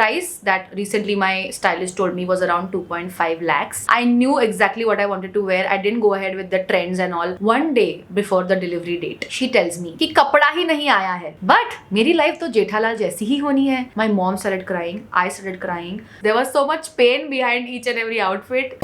price that recently my stylist told me was around 2.5 lakhs. I knew exactly what I wanted to wear. I didn't go ahead with the trends and all. One day before the delivery date, she tells me कि कपड़ा ही नहीं आया है. But मेरी life तो जेठालाल जैसी ही होनी है. My mom started crying. I started crying. There was so much pain behind each and every outfit.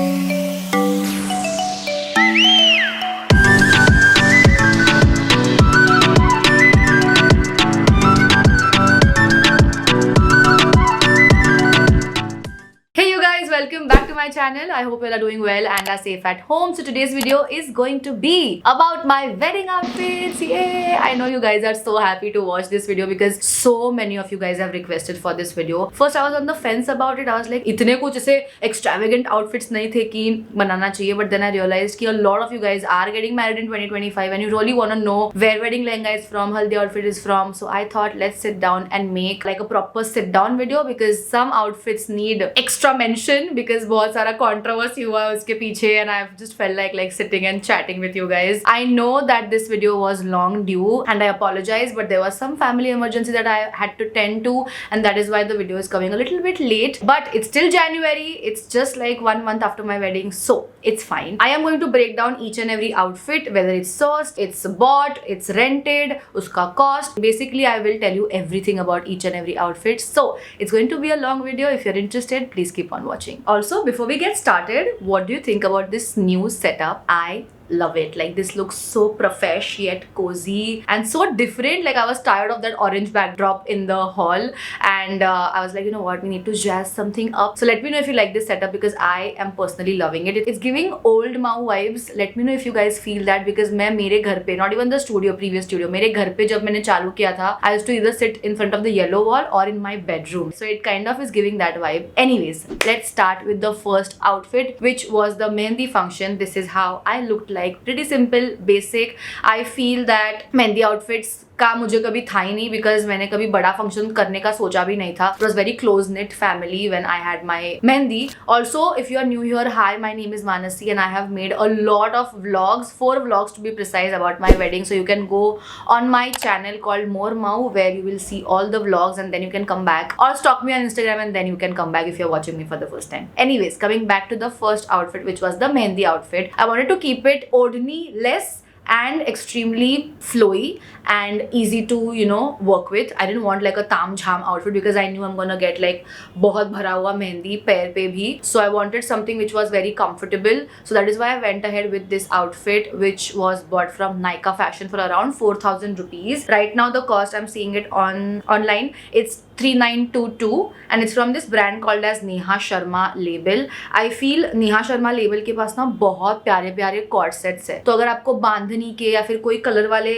Welcome back to my channel. I hope you all are doing well and are safe at home. So today's video is going to be about my wedding outfits. Yay! I know you guys are so happy to watch this video because so many of you guys have requested for this video. First I was on the fence about it. I was like, इतने कुछ ऐसे extravagant outfits नहीं थे कि बनाना चाहिए. But then I realized कि a lot of you guys are getting married in 2025 and you really want to know where wedding lehenga is from, haldi outfit is from. So I thought let's sit down and make like a proper sit down video because some outfits need extra mention because बहुत सारा controversy हुआ उसके पीछे and I've just felt like sitting and chatting with you guys. I know that this video was long due and I apologize, but there was some family emergency that I had to tend to and that is why the video is coming a little bit late. But it's still January. It's just like 1 month after my wedding, so it's fine. I am going to break down each and every outfit, whether it's sourced, it's bought, it's rented, uska cost. Basically, I will tell you everything about each and every outfit. So it's going to be a long video. If you're interested, please keep on watching. Also, before we get started, what do you think about this new setup? I love it. Like this looks so profesh yet cozy and so different. Like I was tired of that orange backdrop in the hall and I was like, you know what, we need to jazz something up. So let me know if you like this setup because I am personally loving it. It's giving old Mau vibes. Let me know if you guys feel that because मैं मेरे घर पे, not even the studio, previous studio, मेरे घर पे जब मैंने चालू किया था, I used to either sit in front of the yellow wall or in my bedroom. So it kind of is giving that vibe. Anyways, let's start with the first outfit, which was the mehndi function. This is how I looked like. Pretty simple, basic. I feel that mehndi outfits का मुझे कभी था ही नहीं because मैंने कभी बड़ा function करने का सोचा भी नहीं था. It was very close knit family when I had my mehndi. Also, if you are new here, hi, my name is Manasi and I have made a lot of vlogs, 4 vlogs to be precise, about my wedding. So you can go on my channel called More Mau where you will see all the vlogs and then you can come back or stalk me on Instagram and then you can come back if you're watching me for the first time. Anyways, coming back to the first outfit, which was the mehndi outfit. I wanted to keep it ordinary, less and extremely flowy and easy to, you know, work with. I didn't want like a tam jham outfit because I knew I'm gonna get like बहुत भरा हुआ मेहंदी पैर पे भी. So I wanted something which was very comfortable. So that is why I went ahead with this outfit, which was bought from Nykaa Fashion for around 4,000 rupees. Right now the cost, I'm seeing it online, it's 3922 and it's from this brand called as Neha Sharma label. I feel Neha Sharma label के पास ना बहुत प्यारे प्यारे cord sets है. तो अगर आपको बांधनी के या फिर कोई कलर वाले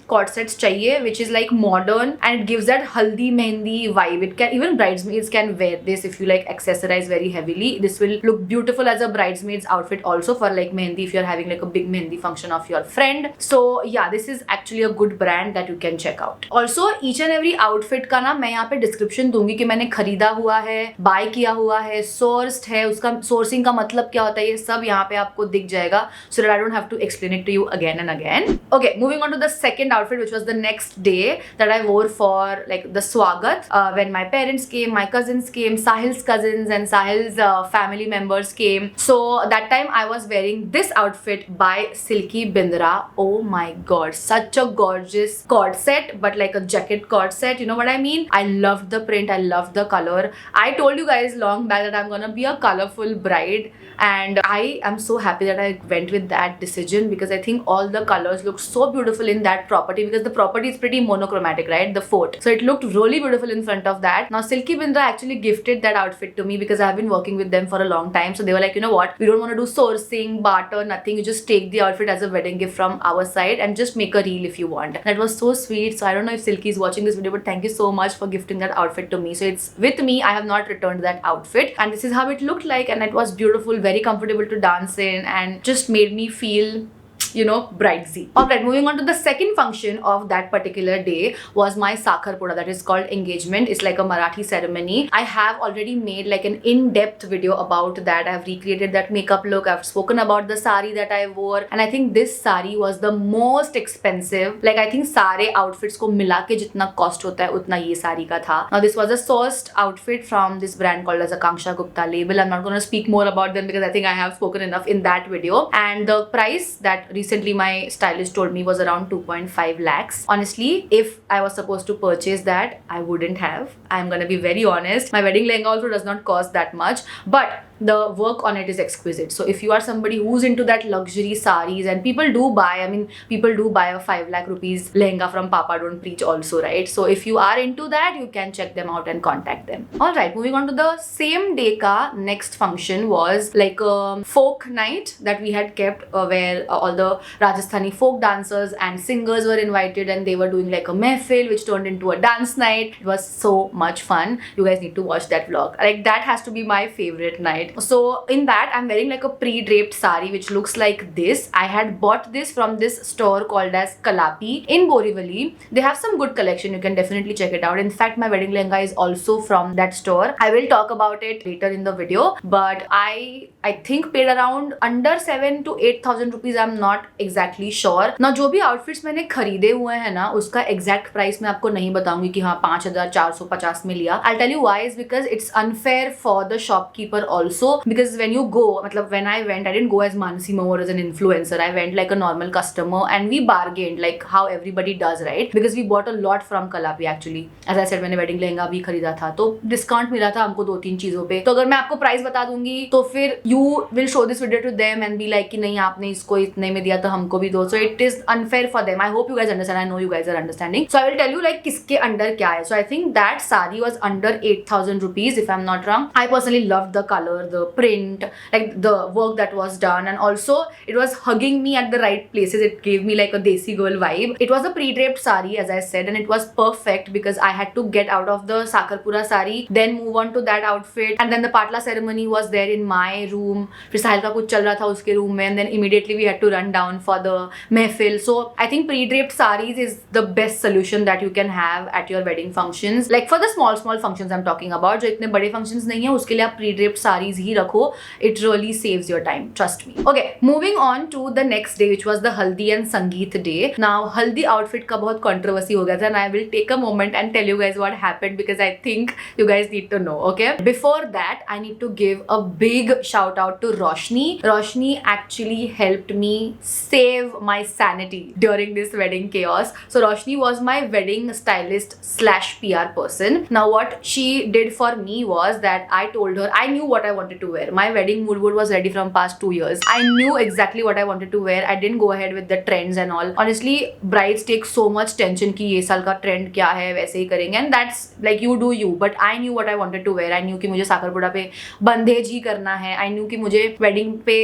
कॉर्ड सेट्स चाहिए which is like modern and it gives that haldi mehndi vibe. It can, even bridesmaids can wear this if you like accessorize very heavily. This will look beautiful as a bridesmaid's outfit also for like mehndi if you're having like a big mehndi function of your friend. So yeah, this is actually a good brand that you can check out. Also, each and every outfit का ना मैं यहाँ पे description दूंगी कि मैंने खरीदा हुआ है, बाय किया हुआ है, सोर्स्ड है, उसका सोर्सिंग का मतलब क्या होता है, ये सब यहाँ पे आपको दिख जाएगा. So that I don't have to explain it to you again and again. Okay, moving on to the second outfit, which was the next day that I wore for like the swagat when my parents came, my cousins came, Sahil's cousins and Sahil's family members came. So that time I was wearing this outfit by Silky Bindra. Oh my god, such a gorgeous cord set, but like a jacket cord set, you know what I mean? I loved the print, I loved the color. I told you guys long back that I'm gonna be a colorful bride and I am so happy that I went with that decision because I think all the colors look so beautiful in that property because the property is pretty monochromatic, right? The fort. So it looked really beautiful in front of that. Now Silky Bindra actually gifted that outfit to me because I've been working with them for a long time. So they were like, you know what? We don't want to do sourcing, barter, nothing. You just take the outfit as a wedding gift from our side and just make a reel if you want. That was so sweet. So I don't know if Silky is watching this video, but thank you so much for gifting that outfit to me. So it's with me. I have not returned that outfit and this is how it looked like and it was beautiful, very comfortable to dance in and just made me feel bridesy. Alright, moving on to the second function of that particular day was my Sakharpura, that is called engagement. It's like a Marathi ceremony. I have already made like an in-depth video about that. I have recreated that makeup look. I've spoken about the sari that I wore, and I think this sari was the most expensive. Like I think सारे outfits को मिला के जितना cost होता है उतना ये सारी का था. Now this was a sourced outfit from this brand called as Akanksha Gupta label. I'm not going to speak more about them because I think I have spoken enough in that video. And the price that recently my stylist told me was around 2.5 lakhs. Honestly, if I was supposed to purchase that, I wouldn't have. I'm gonna be very honest. My wedding lehenga also does not cost that much, but the work on it is exquisite. So if you are somebody who's into that luxury saris, and people do buy a 5 lakh rupees lehenga from Papa Don't Preach also, right? So if you are into that, you can check them out and contact them. Alright, moving on to the same day ka next function was like a folk night that we had kept where all the Rajasthani folk dancers and singers were invited, and they were doing like a mehfil which turned into a dance night. It was so much fun. You guys need to watch that vlog. Like that has to be my favorite night. So in that, I'm wearing like a pre-draped sari which looks like this. I had bought this from this store called as Kalapi in Borivali. They have some good collection. You can definitely check it out. In fact, my wedding lehenga is also from that store. I will talk about it later in the video, but I think paid around under 7 to 8,000 rupees. I'm not exactly sure. Now जो भी outfits मैंने खरीदे हुए हैं ना, उसका exact price मैं आपको नहीं बताऊंगी कि हाँ 5,450 में लिया. I'll tell you why is because it's unfair for the shopkeeper also. Because when you go, when I went, I didn't go as Manasi Mo or as an influencer. I went like a normal customer, and we bargained like how everybody does, right? Because we bought a lot from Kalapi actually. As I said, मैंने wedding lehenga भी खरीदा था, तो discount मिला था हमको 2-3 चीजों पे. तो अगर मैं आपको price बता दूंगी, तो फिर you will show this video to them and be like कि नहीं आपने इसको इतने में दिया तो हमको भी दो. So it is unfair for them. I hope you guys understand. I know you guys are understanding. So I will tell you like किसके अंडर क्या है. So I think that sari was under 8,000 rupees if I'm not wrong. I personally loved the color, the print, like the work that was done, and also it was hugging me at the right places. It gave me like a desi girl vibe. It was a pre-draped sari as I said, and it was perfect because I had to get out of the Sakharpura sari, then move on to that outfit, and then the Patla ceremony was there in my room. फिर साहिल का कुछ चल रहा था उसके room में, and then immediately we had to run down for the mehfil. So I think pre-draped saris is the best solution that you can have at your wedding functions. Like for the small functions I'm talking about, जो इतने बड़े functions नहीं है उसके लिए आप pre-draped saris ही रखो. It really saves your time, trust me. Okay, moving on to the next day, which was the Haldi and Sangeet day. Now Haldi outfit का बहुत controversy हो गया था, and I will take a moment and tell you guys what happened because I think you guys need to know. Okay, before that I need to give a big shout out to Roshni. Roshni actually helped me save my sanity during this wedding chaos. So Roshni was my wedding stylist slash PR person. Now what she did for me was that I told her I knew what I wanted to wear. My wedding mood board was ready from past 2 years. I knew exactly what I wanted to wear. I didn't go ahead with the trends and all. Honestly, brides take so much tension कि ये साल का trend क्या है, वैसे ही करेंगे, and that's like you do you. But I knew what I wanted to wear. I knew कि मुझे साकरपुड़ा पे बंदेज ही करना है. I knew कि मुझे wedding पे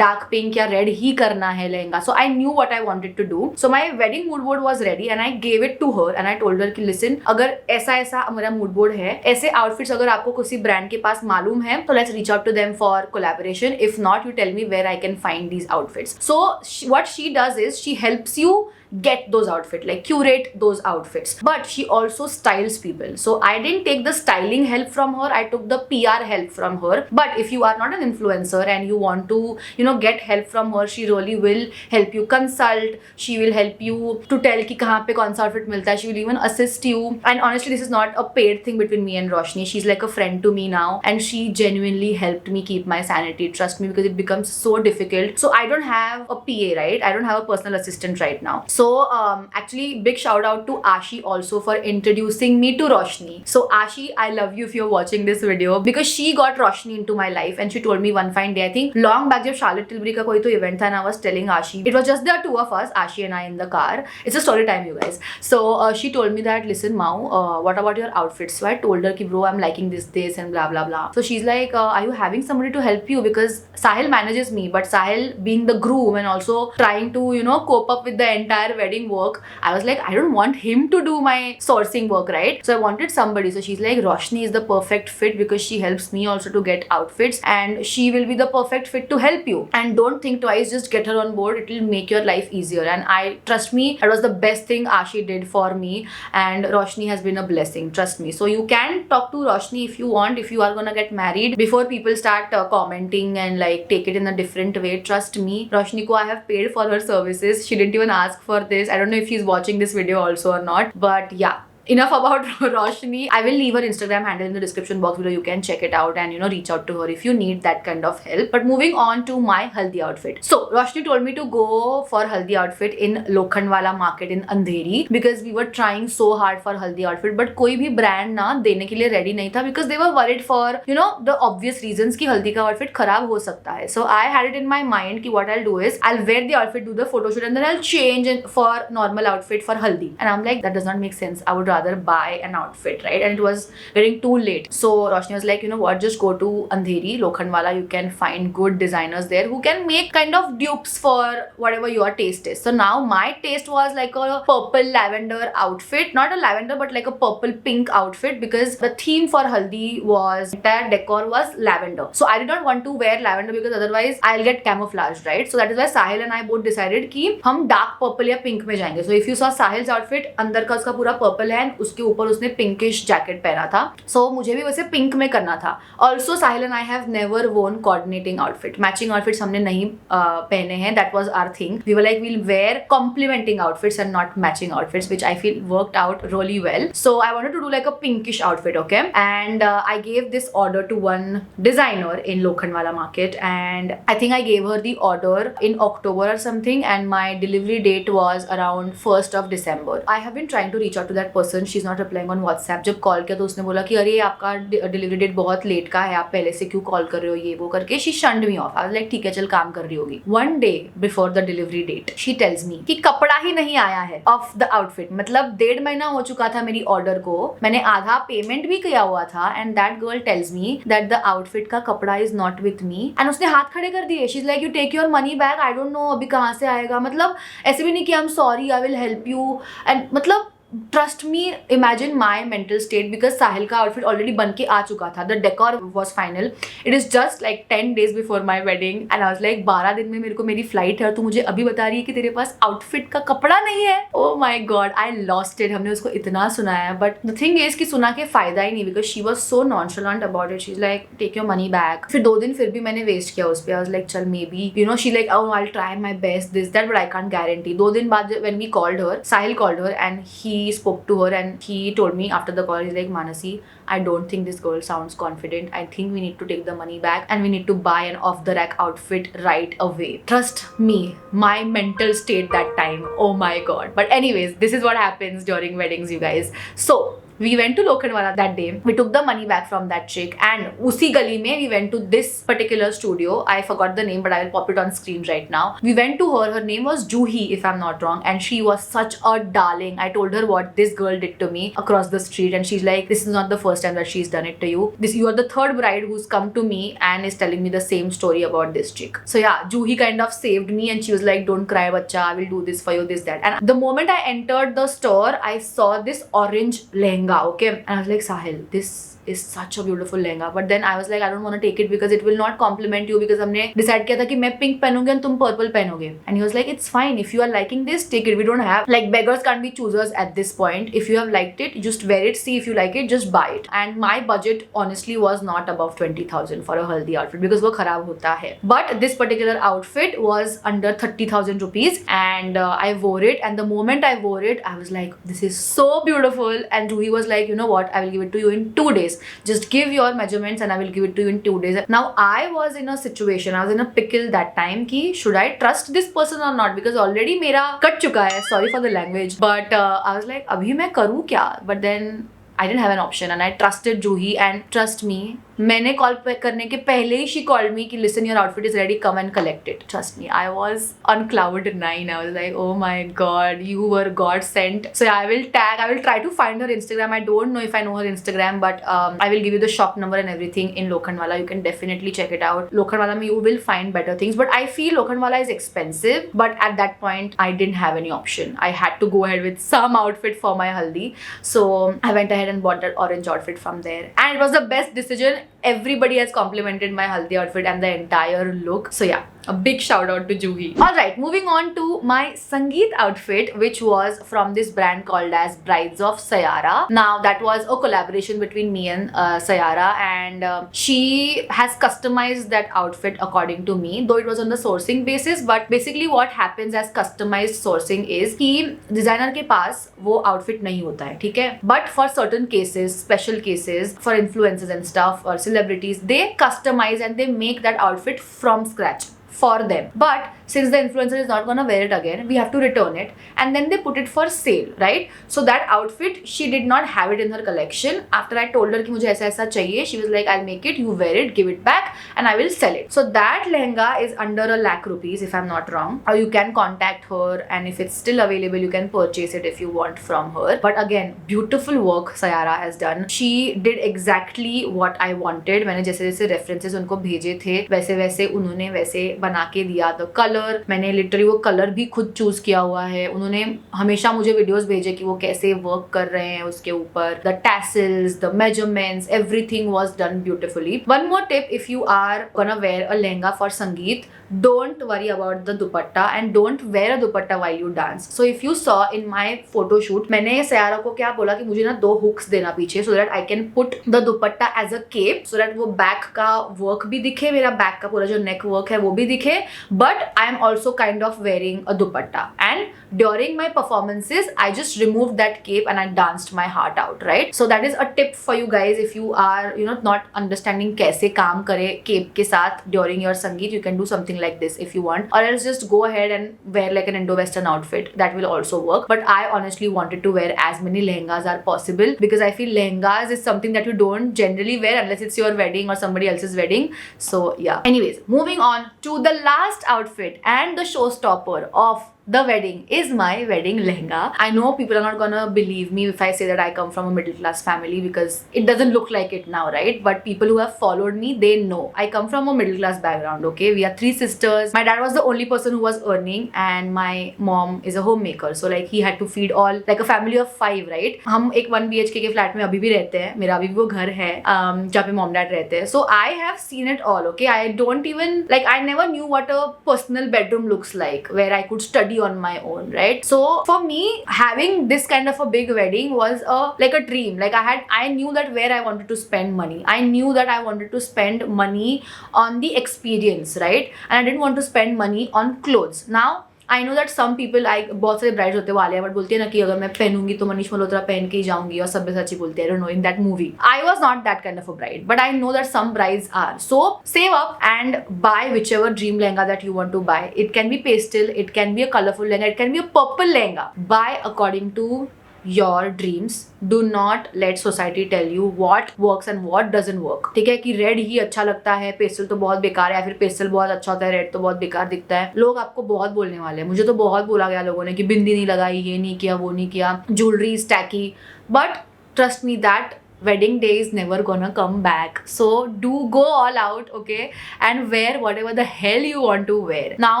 dark pink या red ही करना है lehenga. So I knew what I wanted to do. So my wedding mood board was ready and I gave it to her and I told her कि listen, अगर ऐसा ऐसा मेरा mood board है, ऐसे outfits अगर आपको किसी brand के पास मालूम है, तो let's reach out to them for collaboration. If not, you tell me where I can find these outfits. So what she does is she helps you get those outfits, like curate those outfits, but she also styles people. So I didn't take the styling help from her, I took the PR help from her. But if you are not an influencer and you want to get help from her, she really will help you consult, she will help you to tell कि कहाँ पे कौन सा outfit मिलता है, she will even assist you. And honestly, this is not a paid thing between me and Roshni. She's like a friend to me now and she genuinely helped me keep my sanity, trust me, because it becomes so difficult. So I don't have a PA, right? I don't have a personal assistant right now. So actually big shout out to Ashi also for introducing me to Roshni. So Ashi, I love you if you're watching this video because she got Roshni into my life and she told me one fine day, I think long back जब Charlotte Tilbury का कोई तो event था, and I was telling Ashi, it was just the two of us, Ashi and I in the car. It's a story time, you guys. So she told me that listen Mau, what about your outfits? So I told her कि bro, I'm liking this and blah blah blah. So she's like, are you having somebody to help you? Because Sahil manages me, but Sahil being the groom and also trying to cope up with the entire entire wedding work, I was like, I don't want him to do my sourcing work, right? So I wanted somebody. So she's like, Roshni is the perfect fit because she helps me also to get outfits, and she will be the perfect fit to help you. And don't think twice, just get her on board. It will make your life easier. And I trust me, that was the best thing Ashi did for me, and Roshni has been a blessing. Trust me. So you can talk to Roshni if you want, if you are gonna get married, before people start commenting and like take it in a different way. Trust me, Roshni ko I have paid for her services. She didn't even ask for this. I don't know if she's watching this video also or not, but yeah. Enough about Roshni. I will leave her Instagram handle in the description box below. You can check it out and reach out to her if you need that kind of help. But moving on to my haldi outfit. So Roshni told me to go for haldi outfit in Lokhandwala market in Andheri because we were trying so hard for haldi outfit, but कोई भी brand ना देने के लिए ready नहीं था because they were worried for the obvious reasons कि हल्दी का outfit खराब हो सकता है. So I had it in my mind कि what I'll do is I'll wear the outfit, do the photo shoot, and then I'll change for normal outfit for haldi. And I'm like, that does not make sense. I would rather buy an outfit, right? And it was getting too late. So Roshni was like, you know what, just go to Andheri, Lokhandwala. You can find good designers there who can make kind of dupes for whatever your taste is. So now my taste was like a purple lavender outfit, not a lavender but like a purple pink outfit, because the theme for haldi was, entire decor was lavender. So I did not want to wear lavender because otherwise I'll get camouflaged, right? So that is why Sahil and I both decided कि हम dark purple या pink में जाएंगे. So if you saw Sahil's outfit, अंदर का उसका पूरा purple है, उसके ऊपर उसने पिंकिश जैकेट पहना था. So मुझे भी वैसे पिंक में करना था. Also Sahil and I have never worn coordinating outfit. Matching outfits हमने नहीं पहने हैं. That was our thing. We were like, we'll wear complementing outfits and not matching outfits, which I feel worked out really well. So I wanted to do like a pinkish outfit, okay? And I gave this order to one designer in Lokhandwala market, and I think I gave her the order in October or something, and my delivery date was around 1st of December. I have been trying to reach out to that person. She's not replying on WhatsApp. जब call किया तो उसने बोला कि अरे आपका delivery date बहुत late का है, आप पहले से क्यों कॉल कर रहे हो, ये वो करके. She shunned me off. I was like, ठीक है, चल काम कर रही होगी. One day before the delivery date, she tells me कि कपड़ा ही नहीं आया है of the outfit. मतलब 1.5 महीना हो चुका था मेरी ऑर्डर को, मैंने आधा पेमेंट भी किया हुआ था, and that girl tells me that the outfit का कपड़ा is not with me. And उसने हाथ खड़े कर दिए. She's like, you take your money back. I don't know अभी कहाँ से आएगा. मतलब ऐसे भी नहीं कि I'm sorry, I will help you. And मतलब trust me, imagine my mental state because Sahil का outfit already बन के आ चुका था. The decor was final. It is just like 10 days before my wedding, and I was like, 12 दिन में मेरे को मेरी flight है और तू मुझे अभी बता रही है कि तेरे पास outfit का कपड़ा नहीं है. Oh my god, I lost it. हमने उसको इतना सुनाया, but the thing is कि सुना के फायदा ही नहीं because she was so nonchalant about it. She's like, take your money back. फिर 2 दिन फिर भी मैंने waste किया उस पे. I was like, चल maybe, she like, oh I'll try my best, this that, but I can't guarantee. 2 दिन बाद when we called her, Sahil called her and he spoke to her and he told me after the call, he's like, Manasi, I don't think this girl sounds confident. I think we need to take the money back and we need to buy an off the rack outfit right away. Trust me, my mental state that time, oh my god. But anyways, this is what happens during weddings, you guys. So we went to Lokhandwala that day. We took the money back from that chick, and usi gali mein we went to this particular studio. I forgot the name, but I will pop it on screen right now. We went to her. Her name was Juhi, if I'm not wrong, and she was such a darling. I told her what this girl did to me across the street, and she's like, this is not the first time that she's done it to you. You are the 3rd bride who's come to me and is telling me the same story about this chick. So yeah, Juhi kind of saved me, and she was like, don't cry, bacha, I will do this for you, this, that. And the moment I entered the store, I saw this orange lehenga. Okay, and I was like, Sahil, this is such a beautiful lehenga, but then I was like, I don't want to take it because it will not compliment you, because हमने decide किया था कि मैं pink पहनूंगी और तुम purple पहनोगे. And he was like, it's fine, if you are liking this, take it. We don't have, like, beggars can't be choosers at this point. If you have liked it, just wear it, see if you like it, just buy it. And my budget honestly was not above 20,000 for a haldi outfit because वो खराब होता है. But this particular outfit was under 30,000 rupees, and I wore it, and the moment I wore it, I was like, this is so beautiful. And Juhi was like, you know what, I will give it to you in 2 days. Just give your measurements and I will give it to you in 2 days. Now I was in a situation, I was in a pickle that time कि should I trust this person or not, because already मेरा cut चुका है, sorry for the language, but I was like, अभी मैं करूँ क्या? But then I didn't have an option and I trusted Juhi, and trust me, मैंने call करने के पहले ही she called me कि listen your outfit is ready, come and collect it. Trust me, I was on cloud 9. I was like, oh my god, you were God sent. So yeah, I will try to find her Instagram. I don't know if I know her Instagram, but I will give you the shop number and everything in Lokhandwala. You can definitely check it out. Lokhandwala mein you will find better things, but I feel Lokhandwala is expensive. But at that point, I didn't have any option. I had to go ahead with some outfit for my haldi. So I went ahead and bought that orange outfit from there, and it was the best decision. Everybody has complimented my haldi outfit and the entire look. So yeah, a big shout out to Juhi. Alright, moving on to my Sangeet outfit, which was from this brand called as Brides of Sayara. Now that was a collaboration between me and Sayara, and she has customized that outfit according to me, though it was on the sourcing basis. But basically what happens as customized sourcing is कि designer के पास वो outfit नहीं होता है, ठीक है? But for certain cases, special cases, for influencers and stuff or celebrities, they customize and they make that outfit from scratch for them. But since the influencer is not gonna wear it again, we have to return it, and then they put it for sale, right? So that outfit, she did not have it in her collection. After I told her कि मुझे ऐसा ऐसा चाहिए, she was like, I'll make it, you wear it, give it back, and I will sell it. So that lehenga is under a lakh rupees if I'm not wrong, or you can contact her, and if it's still available, you can purchase it if you want from her. But again, beautiful work Sayara has done. She did exactly what I wanted. मैंने जैसे जैसे references उनको भेजे थे, वैसे वैसे उन्होंने वैसे बना के दिया. द कलर, मैंने लिटरली वो कलर भी खुद चूज किया हुआ है. उन्होंने हमेशा मुझे वीडियोस भेजे कि वो कैसे वर्क कर रहे हैं उसके ऊपर. The tassels, the measurements, everything was done beautifully. One more tip, if you are gonna wear a lehenga for Sangeet, don't worry about the dupatta and don't wear a dupatta while you dance. So if you saw in my photo shoot, मैंने सयारा को क्या बोला कि मुझे ना 2 hooks देना पीछे, so that I can put the dupatta as a cape, so that वो back का work भी दिखे, मेरा back का पूरा जो neck work है वो भी दिखे, but I am also kind of wearing a dupatta. And during my performances, I just removed that cape and I danced my heart out, right? So that is a tip for you guys if you are, you know, not understanding कैसे काम करे cape के साथ during your संगीत. You can do something like this if you want, or else just go ahead and wear like an Indo-Western outfit. That will also work. But I honestly wanted to wear as many lehengas as possible, because I feel lehengas is something that you don't generally wear unless it's your wedding or somebody else's wedding. So yeah. Anyways, moving on to the last outfit and the showstopper of the wedding is my wedding lehenga. I know people are not gonna believe me if I say that I come from a middle class family, because it doesn't look like it now, right? But people who have followed me, they know I come from a middle class background, okay? We are 3 sisters. My dad was the only person who was earning, and my mom is a homemaker, so like he had to feed all, like a family of 5, right? हम एक 1 BHK के flat में अभी भी रहते हैं. मेरा अभी भी वो घर है जहाँ पे मॉम डैड रहते हैं. So I have seen it all, okay? I don't even, like, I never knew what a personal bedroom looks like where I could study on my own, right? So for me, having this kind of a big wedding was like a dream. Like I knew that where I wanted to spend money. I knew that I wanted to spend money on the experience, right? And I didn't want to spend money on clothes. Now I know that some people, like, बहुत सारे brides होते वाले हैं, but बोलती है ना कि अगर मैं पहनूंगी तो मनीष मल्होत्रा पहन के ही जाऊंगी, और सब्यसाची बोलते हैं, I don't know, in that movie. I was not that kind of a bride, but I know that some brides are. So save up and buy whichever dream lehenga that you want to buy. It can be pastel, it can be a colorful lehenga, it can be a purple lehenga. Buy according to your dreams. Do not let society tell you what works and what doesn't work. ठीक है कि red ही अच्छा लगता है, pastel तो बहुत बेकार है, या फिर पेस्टल बहुत अच्छा होता है, रेड तो बहुत बेकार दिखता है. लोग आपको बहुत बोलने वाले हैं. मुझे तो बहुत बोला गया लोगों ने कि बिंदी नहीं लगाई, ये नहीं किया, वो नहीं किया, jewellery is tacky. But trust me, that wedding day is never gonna come back. So do go all out, okay, and wear whatever the hell you want to wear. Now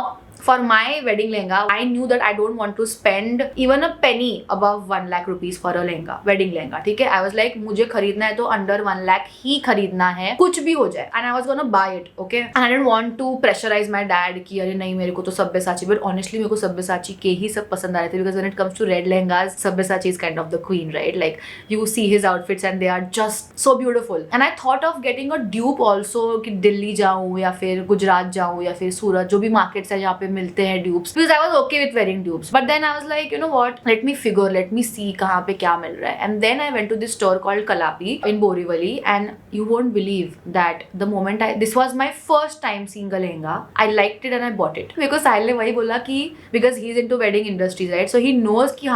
for my wedding lehenga, I knew that I don't want to spend even a penny above 1 lakh rupees for a lehenga, wedding lehenga. ठीक है, I was like, मुझे खरीदना है तो under 1 lakh ही खरीदना है, कुछ भी हो जाए. And I was gonna buy it, okay. And I didn't want to pressurize my dad कि अरे नहीं मेरे को तो सब्यसाची. But honestly मेरे को सब्यसाची के ही सब पसंद आ रहे थे, because when it comes to red lehengas, Sabyasachi is kind of the queen, right? Like you see his outfits and they are just so beautiful. And I thought of getting a dupe also, कि दिल्ली जाऊँ या फिर गुजरात जाऊँ या फिर सूरत, जो भी markets है जहाँ पे मिलते हैं dupes, because I was okay with wearing dupes, but then I was like you know what, let me figure, let me see कहाँ पे क्या मिल रहा है. And then I went to this store called Kalapi in Borivali, and you won't believe that the moment this was my first time seeing a lehenga, I liked it and I bought it because Sahil ने वही बोला कि because he's into wedding industries, right, so he knows कि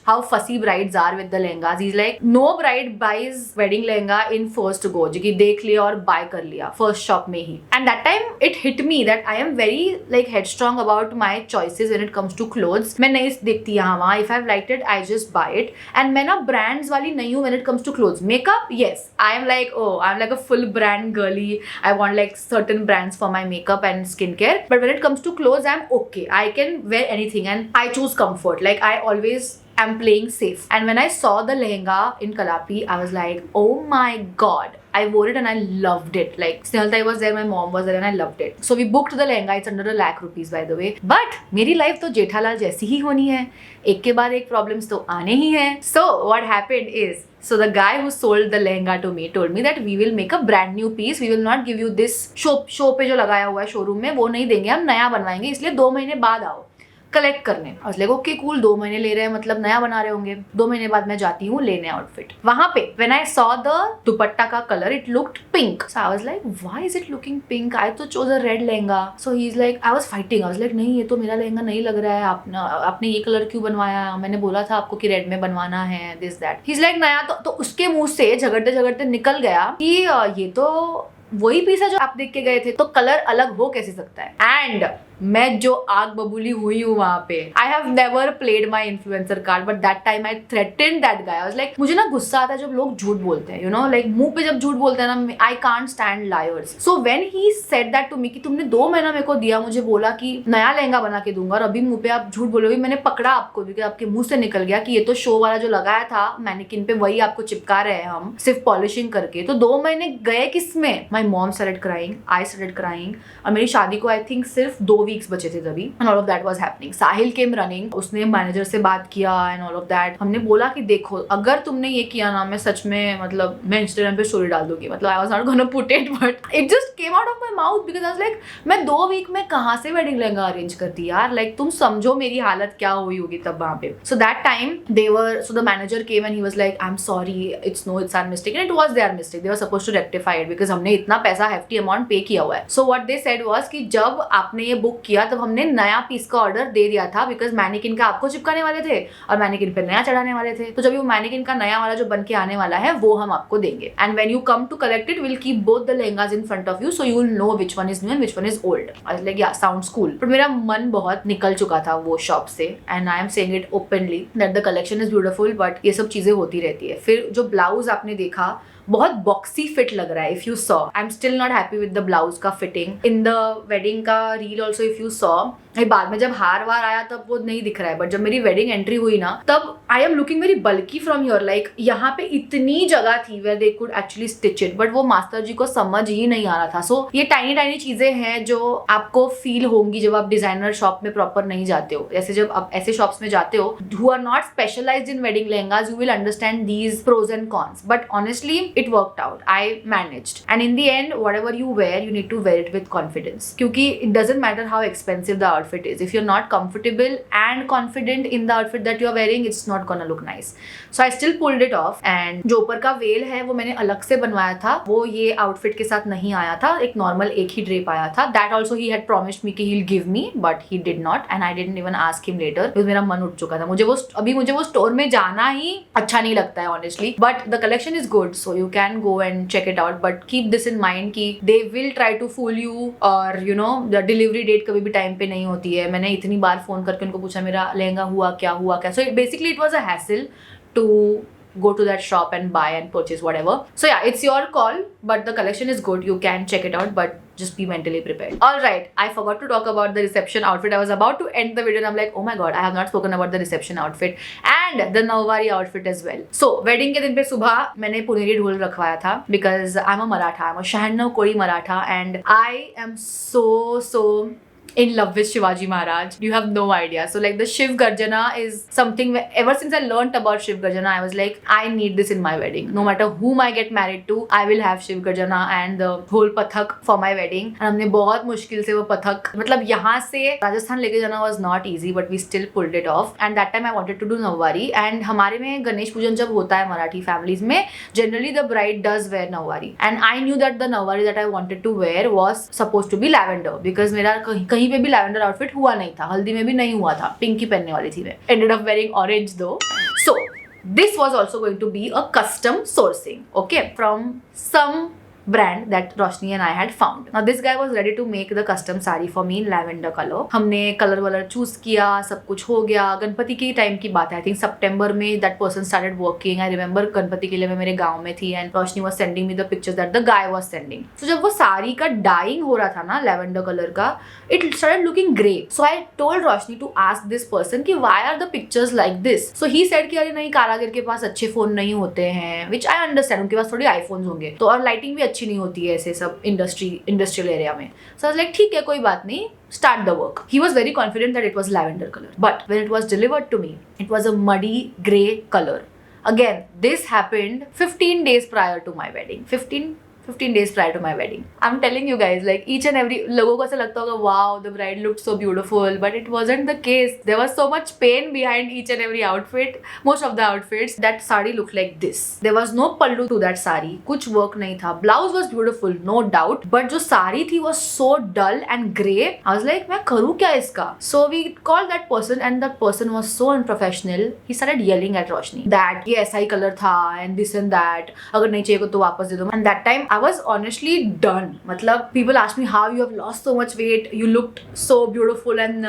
how fussy brides are with the lehengas. He's like no bride buys wedding lehenga in first go, जो कि देख लिया और buy कर लिया first shop में ही. And that time it hit me that I am very like headstrong about my choices when it comes to clothes. मैं नहीं देखती यहाँ वहाँ, if I've liked it I just buy it. And मैं ना brands वाली नहीं हूँ when it comes to clothes. Makeup, yes, I am like, oh, I'm like a full brand girly. I want like certain brands for my makeup and skincare. But when it comes to clothes, I'm okay. I can wear anything and I choose comfort. Like I always am playing safe. And when I saw the lehenga in Kalapi, I was like, oh my god. I wore it and I loved it. Like Snehaltai was there, my mom was there and I loved it. So we booked the lehenga. It's under ₹1,00,000 by the way. But मेरी life तो जेठालाल जैसी ही होनी है. एक के बाद एक problems तो आने ही हैं. So what happened is, so the guy who sold the lehenga to me told me that we will make a brand new piece. We will not give you this show पे जो लगाया हुआ है showroom में वो नहीं देंगे, हम नया बनवाएंगे, इसलिए 2 महीने बाद आओ कलेक्ट करने. I was like okay cool, 2 महीने ले रहे हैं मतलब नया बना रहे होंगे. 2 महीने बाद मैं जाती हूँ लेने आउटफिट. वहां पे when I saw the दुपट्टा का colour, it looked pink. So I was like why is it looking pink? I तो chose a red lehenga. So he's like, I was fighting. I was like नहीं ये तो मेरा लहंगा नहीं लग रहा है, आपने ये कलर क्यों बनवाया, मैंने बोला था आपको कि रेड में बनवाना है, दिस दैट. He's like नया तो उसके मुंह से झगड़ते झगड़ते निकल गया कि ये तो वही पीस है जो आप देख के गए थे, तो कलर अलग हो कैसे सकता है. एंड मैं जो आग बबूली हुई हूँ वहां पे. I have never played my influencer card but that time I threatened that guy. I was like मुझे ना गुस्सा आता है जब लोग झूठ बोलते हैं, यू नो, लाइक मुंह पे जब झूठ बोलते हैं ना, I can't stand liars. So when he said that to me कि तुमने 2 महीना मेरे को दिया, मुझे बोला कि नया लहंगा बना के दूंगा और अभी मुंह पे आप झूठ बोलोगे, मैंने पकड़ा आपको क्योंकि आपके मुंह से निकल गया कि ये तो शो वाला जो लगाया था मैनिकिन पे वही आपको चिपका रहे हैं हम सिर्फ पॉलिशिंग करके. तो 2 महीने गए किसमें. My mom started crying, I started crying. और मेरी शादी को आई थिंक सिर्फ 2 वीक्स बचे थे तभी. And all of that was happening. Sahil came running. उसने मैनेजर से बात किया and all of that. हमने बोला कि देखो अगर तुमने ये किया ना, मैं सच में मतलब मैं इंस्टाग्राम पे स्टोरी डाल दूंगी. मतलब I was not gonna put it but it just came out of my mouth because I was like मैं 2 वीक में कहाँ से वेडिंग लहंगा अरेंज करती यार. लाइक तुम समझो मेरी हालत क्या हुई होगी तब वहाँ पे. So that time so the manager came and he was like I'm sorry, it's our mistake. And it was their mistake. They were supposed to rectify it because हमने इतना पैसा hefty amount पे किया हुआ है. So what they said was कि जब आपने ये बुक किया तब हमने नया पीस का ऑर्डर दे दिया था बिकॉज मैनिकिन का आपको चिपकाने वाले थे और मैनिकिन पे नया चढ़ाने वाले थे. तो जब वो मैनिकिन का नया वाला जो बन के आने वाला है वो हम आपको देंगे. And when you come to collect it will keep both the lehengas in front of you so you will know which one is new and which one is old. I was like yeah sounds cool. पर मेरा मन बहुत निकल चुका था वो shop से and I am saying it openly that the collection is beautiful but ये सब चीजें होती रहती है. फिर जो ब्लाउज आपने देखा बहुत बॉक्सी फिट लग रहा है. If you saw, I am still not happy with the blouse का फिटिंग. इन द वेडिंग का reel also if you saw, बाद में जब हार वार आया तब वो नहीं दिख रहा है बट जब मेरी वेडिंग एंट्री हुई ना तब I am looking very bulky from here. Like यहाँ पे इतनी जगह थी where they could actually stitch it but वो मास्टर जी को समझ ही नहीं आ रहा था. सो ये टाइनी टाइनी चीजें हैं जो आपको फील होंगी जब आप डिजाइनर शॉप में प्रॉपर नहीं जाते हो. जैसे जब आप ऐसे शॉप्स में जाते हो who are not specialised in wedding lehengas, you will understand these pros and cons. But honestly it worked out. I managed. And in the end, whatever you wear, you need to wear it with confidence. क्योंकि it doesn't matter how expensive the outfit is. If you're not comfortable and confident in the outfit that you're wearing, it's not gonna look nice. So I still pulled it off. And जो ऊपर का well है वो मैंने अलग से बनवाया था. वो ये आउटफिट के साथ नहीं आया था. एक नॉर्मल एक ही ड्रेप आया था. That also he had promised me कि he'll give me, but he did not. And I didn't even ask him later because मेरा मन उठ चुका था. मुझे वो स्टोर में जाना ही अच्छा नहीं लगता है honestly. But the collection is good, so you can go and check it out. But keep this in mind कि they will try to fool you और you know the delivery date कभी भी टाइम पे नहीं होती है. मैंने इतनी बार फोन करके उनको पूछा मेरा लहंगा हुआ क्या. So basically it was a hassle to go to that shop and buy and purchase whatever. So yeah, it's your call, but the collection is good. You can check it out, but just be mentally prepared. Alright, I forgot to talk about the reception outfit. I was about to end the video and I'm like, oh my god, I have not spoken about the reception outfit and the Nawari outfit as well. So, wedding के दिन पे सुबह मैंने पुनेरी ढोल रखवाया था because I'm a Maratha. I'm a Shahanna Kori Maratha and I am so in love with Shivaji Maharaj. You have no idea. So like the Shiv Garjana is something ever since I learnt about Shiv Garjana, I was like, I need this in my wedding. No matter whom I get married to, I will have Shiv Garjana and the whole pathak for my wedding. And हमने बहुत मुश्किल से वो पथक मतलब यहाँ से राजस्थान लेके जाना was not easy, but we still pulled it off. And that time I wanted to do नववारी. And हमारे में गणेश पूजन जब होता है मराठी families में, generally the bride does wear नववारी. And I knew that the नववारी that I wanted to wear was supposed to be lavender because मेरा कहीं पे भी लैवेंडर आउटफिट हुआ नहीं था, हल्दी में भी नहीं हुआ था, पिंक ही पहनने वाली थी मैं. Ended up wearing orange though. So this was also going to be a custom sourcing, okay, from some brand that Roshni and I had found. Now this guy was ready to make the custom sari for me in lavender color. हमने colour वलर choose किया, सब कुछ हो गया. गणपति के time की बात है, आई थिंक सितंबर में that person started working. I remember Ganpati के लिए मैं मेरे गांव में थी and Roshni was sending me the pictures that the guy was sending. So जब वो साड़ी का डाइंग हो रहा था ना lavender color का, it started looking grey. So I told Roshni to ask this person कि why are the pictures like this? So he said कि अरे नहीं, कारागर के पास अच्छे फोन नहीं होते हैं, which I understand, उनके पास थोड़ी आईफोन्स होंगे तो, और लाइटिंग भी अच्छी नहीं होती है ऐसे सब इंडस्ट्रियल एरिया में. सो आई वाज लाइक ठीक है, कोई बात नहीं, start the work. He was very confident that it was lavender color, but when it was delivered to me, it was a muddy grey color. Again, this happened 15 days prior to my wedding. 15 days prior to my wedding. I'm telling you guys, like each and every लोगों को ऐसा लगता होगा wow, the bride looked so beautiful, but it wasn't the case. There was so much pain behind each and every outfit. Most of the outfits, that sari looked like this. There was no pallu to that sari. कुछ work नहीं था. Blouse was beautiful, no doubt, but जो साड़ी थी was so dull and grey. I was like, मैं करूँ क्या इसका? So we called that person and that person was so unprofessional. He started yelling at Roshni that ये ऐसा ही colour था and this and that. अगर नहीं चाहिए तो वापस दे दो. And that time I was honestly done. मतलब people asked me how you have lost so much weight, you looked so beautiful and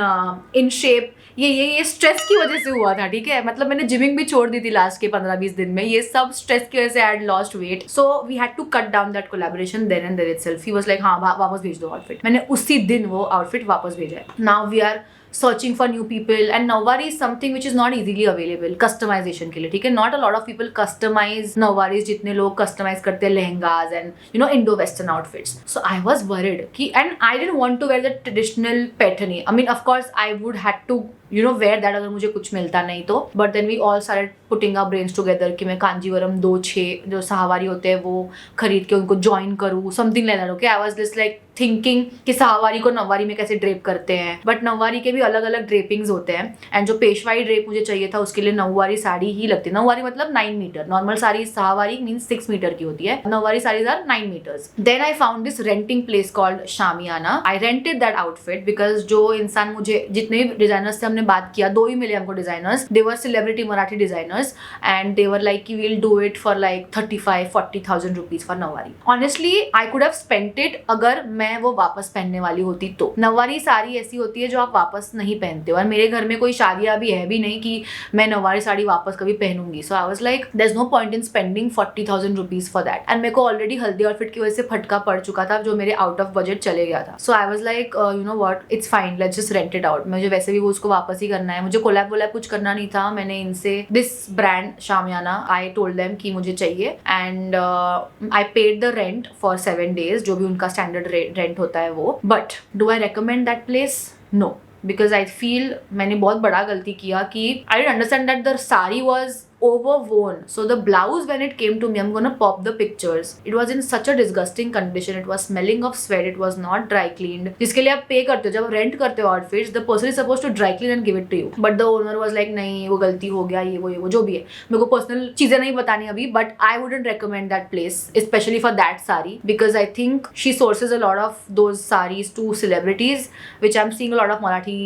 in shape. ये स्ट्रेस की वजह से हुआ था, ठीक है. मतलब मैंने जिमिंग भी छोड़ दी थी लास्ट के 15-20 दिन में. ये सब स्ट्रेस की वजह से I had lost weight. So we had to cut down that collaboration then and there itself. He was like हाँ वापस भेज दो आउटफिट. मैंने उसी दिन वो आउटफिट वापस भेजा है. Now we are searching for new people and Navwari is something which is not easily available customization के लिए, ठीक है. Not a lot of people customize Navwaris जितने लोग customize करते हैं lehengas and you know Indo-Western outfits. So I was worried कि, and I didn't want to wear the traditional Paithani. I mean of course I would had to you know wear that अगर मुझे कुछ मिलता नहीं तो. But then we all started putting our brains together कि मैं कांजीवरम 2-6 जो सहावारी होते हैं वो खरीद के उनको ज्वाइन करूँ, something like that. Okay, I was just like thinking कि सहावारी को नववारी में कैसे ड्रेप करते हैं. बट नववारी के भी अलग अलग ड्रेपिंग्स होते हैं. एंड जो पेशवाई ड्रेप मुझे चाहिए था उसके लिए नववारी साड़ी ही लगती है. नववारी मतलब 9 metre. Normal sari sahavari means 6 metre की होती है. Nauvari saris are 9 metres. Then I found this renting place called Shamiyana. I rented that outfit because जो इंसान मुझे जितने भी डिजाइनर्स से हमने बात किया, 2 ही मिले हमको designers. They were celebrity Marathi designers and they were like कि we'll do it for like 35-40,000 rupees for nauvari. Honestly I could have spent it अगर मैं वो वापस पहनने वाली होती तो. नववारी साड़ी ऐसी होती है जो आप वापस नहीं पहनते हो और मेरे घर में कोई शादियां भी है भी नहीं कि मैं नववारी साड़ी वापस कभी पहनूंगी. So I was like there is no point in spending 40,000 rupees for that. And मेरे को ऑलरेडी हल्दी आउटफिट की वजह से फटका पड़ चुका था जो मेरे आउट ऑफ बजट चले गया था. So I was like you know what, it's fine, let's just rent it out. मुझे वैसे भी वो उसको वापस ही करना है. मुझे कोलैब कुछ करना नहीं था. मैंने इनसे this brand Shamiyana, I told them कि मुझे चाहिए and I paid the rent for 7 days जो भी उनका स्टैंडर्ड रेंट होता है वो. But do I recommend that place? No, because I feel मैंने बहुत बड़ा गलती किया कि I didn't understand that the sari was overworn. So the blouse, when it came to me, I'm gonna pop the pictures, it was in such a disgusting condition. It was smelling of sweat. It was not dry cleaned. जिसके लिए आप पे करते हो, जब rent करते हो outfits, the person is supposed to dry clean and give it to you. But the owner was like नहीं वो गलती हो गया, ये वो जो भी है. मेरे को पर्सनल चीजें नहीं बतानी अभी, but I wouldn't recommend that place, especially for that sari, because I think she sources a lot of those saris to celebrities, which I'm seeing a lot of Marathi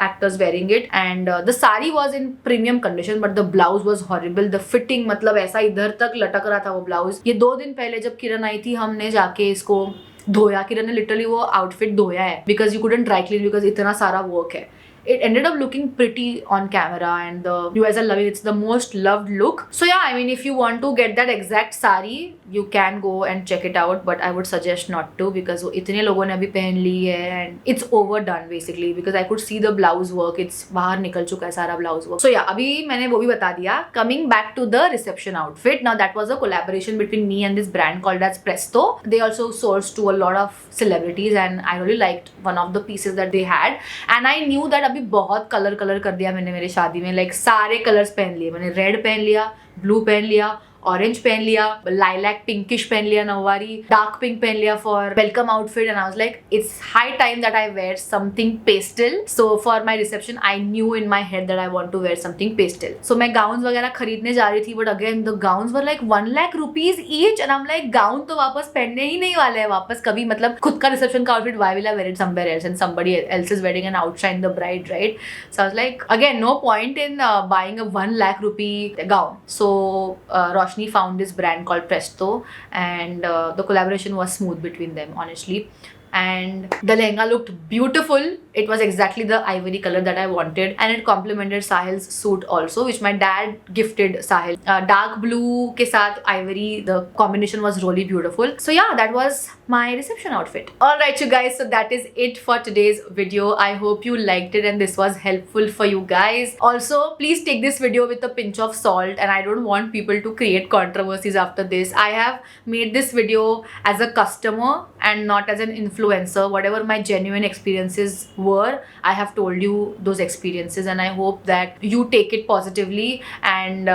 actors wearing it, and the sari was in premium condition, but the blouse was horrible. The fitting मतलब ऐसा इधर तक लटक रहा था वो blouse. ये 2 दिन पहले जब किरण आई थी हमने जाके इसको धोया. किरण ने लिटरली वो आउटफिट धोया है because you couldn't dry clean because इतना सारा वर्क है. it ended up looking pretty on camera, and you guys are loving it. It's the most loved look. So yeah, I mean, if you want to get that exact sari, you can go and check it out, but I would suggest not to, because वो इतने लोगों ने अभी पहन ली है and it's overdone basically, because I could see the blouse work. It's बाहर निकल चुका है सारा blouse work. So yeah, अभी मैंने वो भी बता दिया. Coming back to the reception outfit. Now that was a collaboration between me and this brand called as Presto. They also sourced to a lot of celebrities, and I really liked one of the pieces that they had. And I knew that अभी बहुत colour कर दिया मैंने मेरे शादी में. Like सारे colours पहन लिए मैंने. रेड पहन लिया, ब्लू पहन लिया, ऑरेंज पहन लिया, लाइलैक पिंकिश पहन लिया, नौवारी डार्क पिंक पहन लिया for welcome outfit. And I was like it's high time that I wear something pastel. So for my reception I knew in my head that I want to wear something pastel. So मैं gowns वगैरह खरीदने जा रही थी, but again the gowns were like 1 lakh rupees each. And I am like gown तो वापस पहनने ही नहीं वाले हैं वापस कभी, मतलब खुद का रिसेप्शन का outfit, why will I wear it somewhere else and somebody else's wedding and outshine the bride, right? So I was like, again, no point in buying a 1 lakh rupee gown. So Roshni found this brand called Presto, and the collaboration was smooth between them, honestly. And the lehenga looked beautiful. It was exactly the ivory color that I wanted, and it complemented Sahil's suit also, which my dad gifted Sahil. Dark blue के साथ ivory, the combination was really beautiful. So yeah, that was my reception outfit. Alright you guys, so that is it for today's video. I hope you liked it and this was helpful for you guys. Also, please take this video with a pinch of salt, and I don't want people to create controversies after this. I have made this video as a customer and not as an influencer. Whatever my genuine experiences were, I have told you those experiences, and I hope that you take it positively and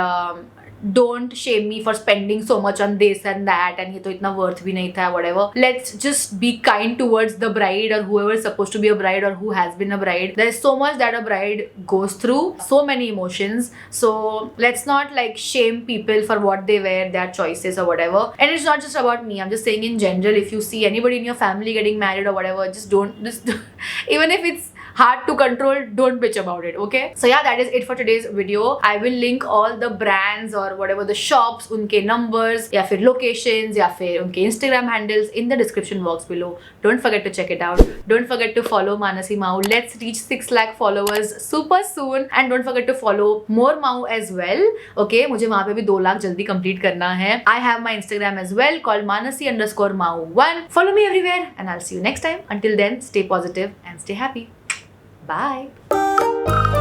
don't shame me for spending so much on this and that, and ये तो इतना worth भी नहीं था, whatever. Let's just be kind towards the bride or whoever is supposed to be a bride or who has been a bride. There is so much that a bride goes through, so many emotions. So let's not like shame people for what they wear, their choices or whatever. And it's not just about me. I'm just saying in general, if you see anybody in your family getting married or whatever, just even if it's hard to control, don't bitch about it, okay? So yeah, that is it for today's video. I will link all the brands or whatever the shops, उनके numbers या फिर locations या फिर उनके Instagram handles in the description box below. Don't forget to check it out. Don't forget to follow Manasi Mau. Let's reach 6 lakh followers super soon, and don't forget to follow more Mau as well, okay? मुझे वहाँ पे भी 2 लाख जल्दी complete करना है. I have my Instagram as well called Manasi_Mau1. Follow me everywhere, and I'll see you next time. Until then, stay positive and stay happy. Bye.